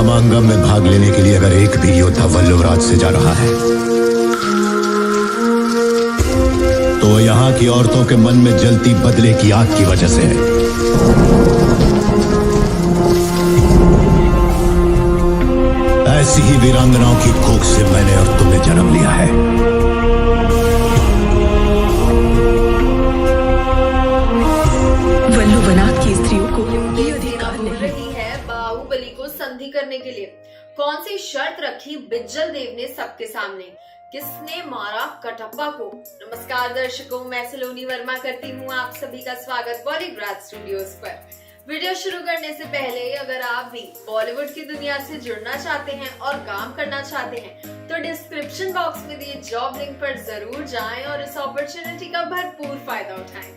समांगम में भाग लेने के लिए अगर एक भी योद्धा वल्लभराज से जा रहा है तो यहाँ की औरतों के मन में जलती बदले की आग की वजह से है। ऐसी ही वीरांगनाओं की कोख से मैंने और तुमने जन्म लिया है। वल्लभनाथ की स्त्रियों को ये अधिकार बोल नहीं। रही है बाहुबली को संधि करने के लिए कौन सी शर्त रखी बिज्जल देव ने सबके सामने, किसने मारा कटप्पा को। नमस्कार दर्शकों, मैं सलोनी वर्मा करती हूँ आप सभी का स्वागत बॉलीवुड राज स्टूडियोज पर। वीडियो शुरू करने से पहले अगर आप भी बॉलीवुड की दुनिया से जुड़ना चाहते हैं और काम करना चाहते हैं तो डिस्क्रिप्शन बॉक्स में दिए जॉब लिंक पर जरूर जाएं और इस अपॉर्चुनिटी का भरपूर फायदा उठाएं।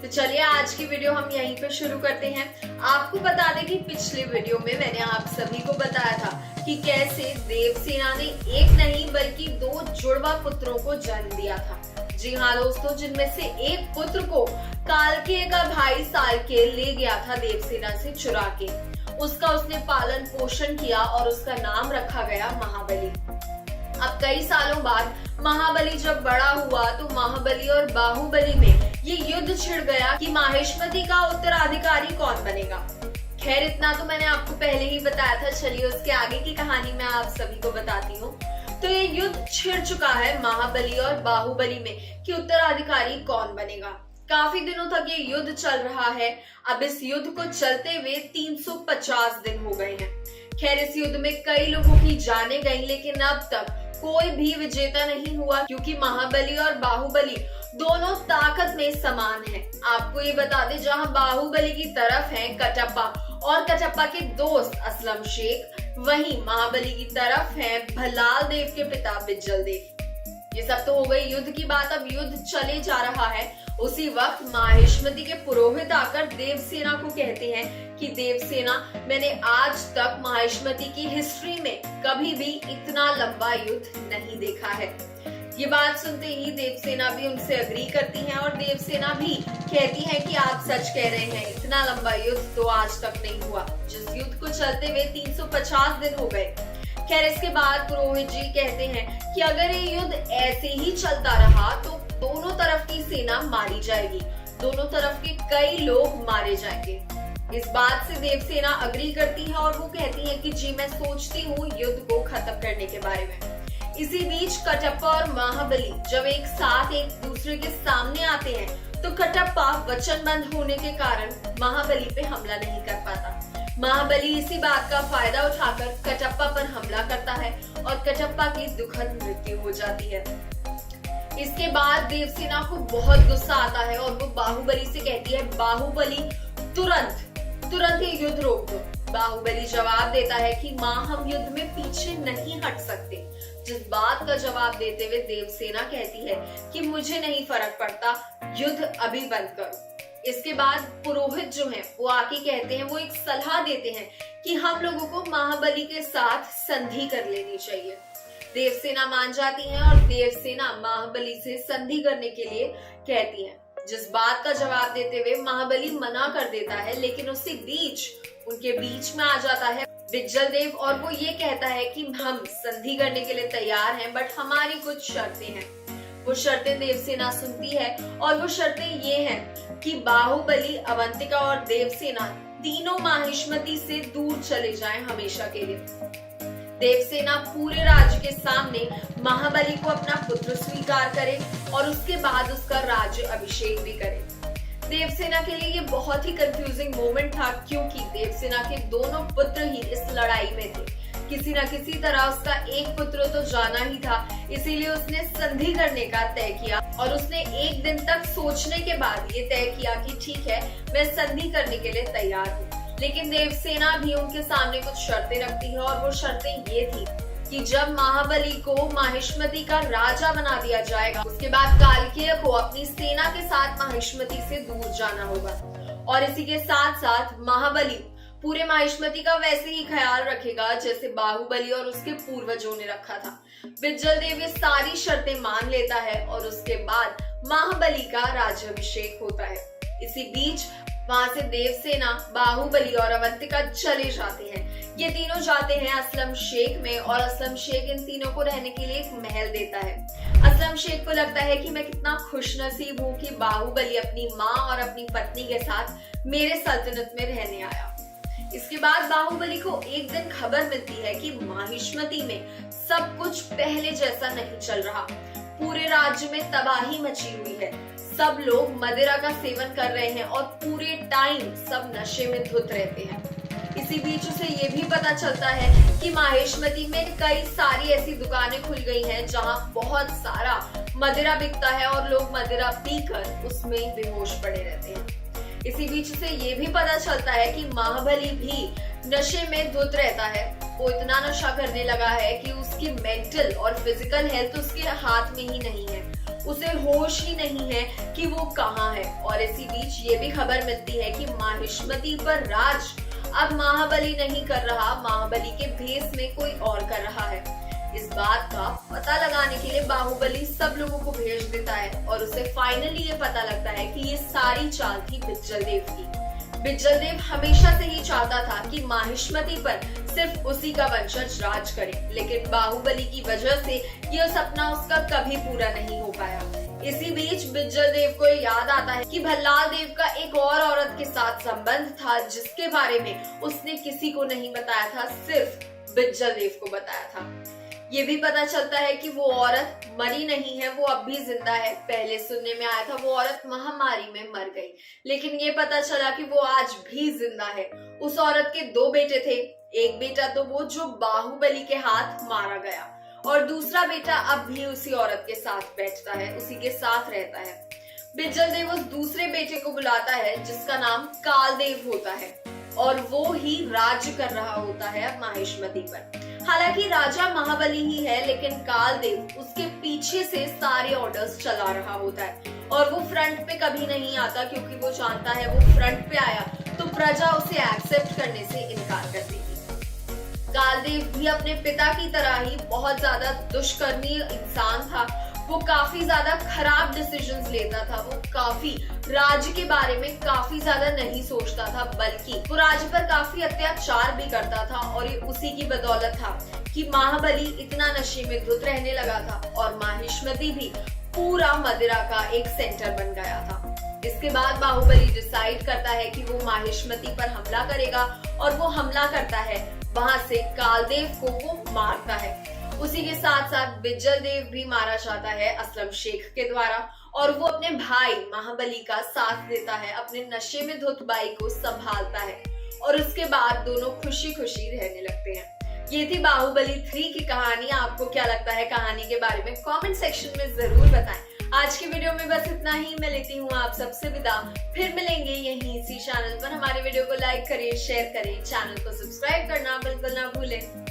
तो चलिए आज की वीडियो हम यहीं पे शुरू करते हैं। आपको बता दें कि पिछले वीडियो में मैंने आप सभी को बताया था कि कैसे देवसेना ने एक नहीं बल्कि 2 जुड़वा पुत्रों को जन्म दिया था। जी हाँ दोस्तों, जिनमें से एक पुत्र को कालकेय का भाई सालकेय ले गया था देवसेना से चुरा के। उसका उसने पालन पोषण किया और उसका नाम रखा गया महाबली। अब कई सालों बाद महाबली जब बड़ा हुआ तो महाबली और बाहुबली में ये युद्ध छिड़ गया कि माहिष्मति का उत्तराधिकारी कौन बनेगा। खैर इतना तो मैंने आपको पहले ही बताया था, चलिए उसके आगे की कहानी मैं आप सभी को बताती हूँ। तो ये युद्ध छिड़ चुका है महाबली और बाहुबली में कि उत्तराधिकारी कौन बनेगा। काफी दिनों तक ये युद्ध चल रहा है। अब इस युद्ध को चलते हुए 350 दिन हो गए हैं। खैर इस युद्ध में कई लोगों की जानें गई, लेकिन अब तक कोई भी विजेता नहीं हुआ क्योंकि महाबली और बाहुबली दोनों ताकत में समान हैं। आपको ये बता दें, जहां बाहुबली की तरफ है कटप्पा और कटप्पा के दोस्त असलम शेख, वहीं महाबली की तरफ है भल्लाल देव के पिता बिज्जल देव। ये सब तो हो गई युद्ध की बात। अब युद्ध चले जा रहा है। उसी वक्त माहिष्मति के पुरोहित आकर देवसेना को कहते हैं कि देवसेना, मैंने आज तक माहिष्मति की हिस्ट्री में कभी भी इतना लंबा युद्ध नहीं देखा है। ये बात सुनते ही देवसेना भी उनसे अग्री करती है और देवसेना भी कहती है कि आप सच कह रहे हैं, इतना लंबा युद्ध तो आज तक नहीं हुआ। जिस युद्ध को चलते हुए 350 दिन हो गए। खैर इसके बाद पुरोहित जी कहते हैं कि अगर ये युद्ध ऐसे ही चलता रहा तो दोनों तरफ की सेना मारी जाएगी, दोनों तरफ के कई लोग मारे जाएंगे। इस बात से देवसेना अग्री करती है और वो कहती है कि जी मैं सोचती हूँ युद्ध को खत्म करने के बारे में। इसी बीच कटप्पा और महाबली जब एक साथ एक दूसरे के सामने आते हैं तो कटप्पा वचनबद्ध होने के कारण महाबली पे हमला नहीं कर पाता। महाबली इसी बात का फायदा उठाकर कटप्पा पर हमला करता है और कटप्पा की दुखद मृत्यु हो जाती है। इसके बाद देवसेना को बहुत गुस्सा आता है और वो बाहुबली से कहती है, बाहुबली तुरंत ये युद्ध रोक दो। बाहुबली जवाब देता है कि माँ हम युद्ध में पीछे नहीं हट सकते। जिस बात का जवाब देते हुए देवसेना कहती है कि मुझे नहीं फर्क पड़ता, युद्ध अभी बंद करो। इसके बाद पुरोहित जो हैं वो आके कहते हैं, वो एक सलाह देते हैं कि हम लोगों को महाबली के साथ संधि कर लेनी चाहिए। देवसेना मान जाती है और देवसेना महाबली से संधि करने के लिए कहती है। जिस बात का जवाब देते हुए महाबली मना कर देता है, लेकिन उसी बीच उनके बीच में आ जाता है बिज्जल देव और वो ये कहता है कि हम संधि करने के लिए तैयार हैं, बट हमारी कुछ शर्तें हैं। वो शर्तें देवसेना सुनती है और वो शर्तें ये हैं कि बाहुबली, अवंतिका और देवसेना तीनों माहिष्मति से दूर चले जाएं हमेशा के लिए। देवसेना पूरे राज्य के सामने महाबली को अपना पुत्र स्वीकार करे और उसके बाद उसका राज्य अभिषेक भी करे। देवसेना के लिए ये बहुत ही कंफ्यूजिंग मोमेंट था क्योंकि देवसेना के दोनों पुत्र ही इस लड़ाई में थे। किसी न किसी तरह उसका एक पुत्र तो जाना ही था, इसीलिए उसने संधि करने का तय किया और उसने एक दिन तक सोचने के बाद ये तय किया कि ठीक है मैं संधि करने के लिए तैयार हूँ। लेकिन देवसेना भी उनके सामने कुछ शर्तें रखती है और वो शर्तें ये थी कि जब महाबली को माहिष्मति का राजा बना दिया जाएगा उसके बाद कालकेय को अपनी सेना के साथ माहिष्मति से दूर जाना होगा और इसी के साथ साथ महाबली पूरे माहिष्मति का वैसे ही ख्याल रखेगा जैसे बाहुबली और उसके पूर्वजों ने रखा था। बिज्जल देव ये सारी शर्तें मान लेता है और उसके बाद महाबली का राज्याभिषेक होता है। इसी बीच वहां से देवसेना, बाहुबली और अवंतिका चले जाते हैं। ये तीनों जाते हैं असलम शेख में और असलम शेख इन तीनों को रहने के लिए एक महल देता है। असलम शेख को लगता है कि मैं कितना खुशनसीब हूँ कि बाहुबली अपनी माँ और अपनी पत्नी के साथ मेरे सल्तनत में रहने आया। इसके बाद बाहुबली को एक दिन खबर मिलती है कि माहिष्मती में सब कुछ पहले जैसा नहीं चल रहा। पूरे राज्य में तबाही मची हुई है, सब लोग मदिरा का सेवन कर रहे हैं और पूरे टाइम सब नशे में धुत रहते हैं। इसी बीच उसे ये भी पता चलता है कि माहिष्मती में कई सारी ऐसी दुकानें खुल गई हैं जहां बहुत सारा मदिरा बिकता है और लोग मदिरा पीकर उसमें बेहोश पड़े रहते हैं। इसी बीच उसे ये भी पता चलता है कि महाबली भी नशे में धुत रहता है। वो इतना नशा करने लगा है कि उसकी मेंटल और फिजिकल हेल्थ उसके हाथ में ही नहीं है, उसे होश ही नहीं है कि वो कहाँ है। और इसी बीच ये भी खबर मिलती है कि माहिष्मती पर राज अब महाबली नहीं कर रहा, महाबली के भेष में कोई और कर रहा है। इस बात का पता लगाने के लिए बाहुबली सब लोगों को भेज देता है और उसे फाइनली ये पता लगता है कि ये सारी चाल थी बिज्जल देव की। बिज्जल देव हमेशा से ही चाहता था कि माहिष्मती पर सिर्फ उसी का वंशज राज करे, लेकिन बाहुबली की वजह से ये सपना उसका कभी पूरा नहीं हो पाया। इसी बीच बिज्जल देव को याद आता है कि भल्लाल देव का एक और औरत के साथ संबंध था जिसके बारे में उसने किसी को नहीं बताया था, सिर्फ बिज्जल देव को बताया था। ये भी पता चलता है कि वो औरत मरी नहीं है, वो अब भी जिंदा है। पहले सुनने में आया था वो औरत महामारी में मर गई, लेकिन ये पता चला कि वो आज भी जिंदा है। उस औरत के 2 बेटे थे, एक बेटा तो वो जो बाहुबली के हाथ मारा गया और दूसरा बेटा अब भी उसी औरत के साथ बैठता है, उसी के साथ रहता है। बिज्जल देव उस दूसरे बेटे को बुलाता है जिसका नाम कालदेव होता है और वो ही राज्य कर रहा होता है अब माहिष्मती पर। हालांकि राजा महाबली ही है, लेकिन कालदेव उसके पीछे से सारे ऑर्डर्स चला रहा होता है और वो फ्रंट पे कभी नहीं आता क्योंकि वो जानता है वो फ्रंट पे आया तो प्रजा उसे एक्सेप्ट करने से इनकार कर देगी। कालदेव भी अपने पिता की तरह ही बहुत ज्यादा दुष्कर्मी इंसान था। वो काफी ज्यादा खराब डिसीजंस लेता था, वो काफी राज्य के बारे में काफी ज्यादा नहीं सोचता था, बल्कि वो राज्य पर काफी अत्याचार भी करता था। और ये उसी की बदौलत था कि महाबली इतना नशे में धुत रहने लगा था और माहिष्मती भी पूरा मदिरा का एक सेंटर बन गया था। इसके बाद बाहुबली डिसाइड करता है कि वो माहिष्मती पर हमला करेगा और वो हमला करता है, वहां से कालदेव को वो मारता है। उसी के साथ साथ बिज्जल देव भी मारा जाता है असलम शेख के द्वारा और वो अपने भाई महाबली का साथ देता है, अपने नशे में धुत भाई को संभालता है और उसके बाद दोनों खुशी खुशी रहने लगते हैं। ये थी बाहुबली 3 की कहानी। आपको क्या लगता है कहानी के बारे में कमेंट सेक्शन में जरूर बताएं। आज की वीडियो में बस इतना ही। मैं लेती हूँ आप सबसे विदा, फिर मिलेंगे यहीं इसी चैनल पर। हमारे वीडियो को लाइक करें, शेयर करें, चैनल को सब्सक्राइब करना बिल्कुल ना भूलें।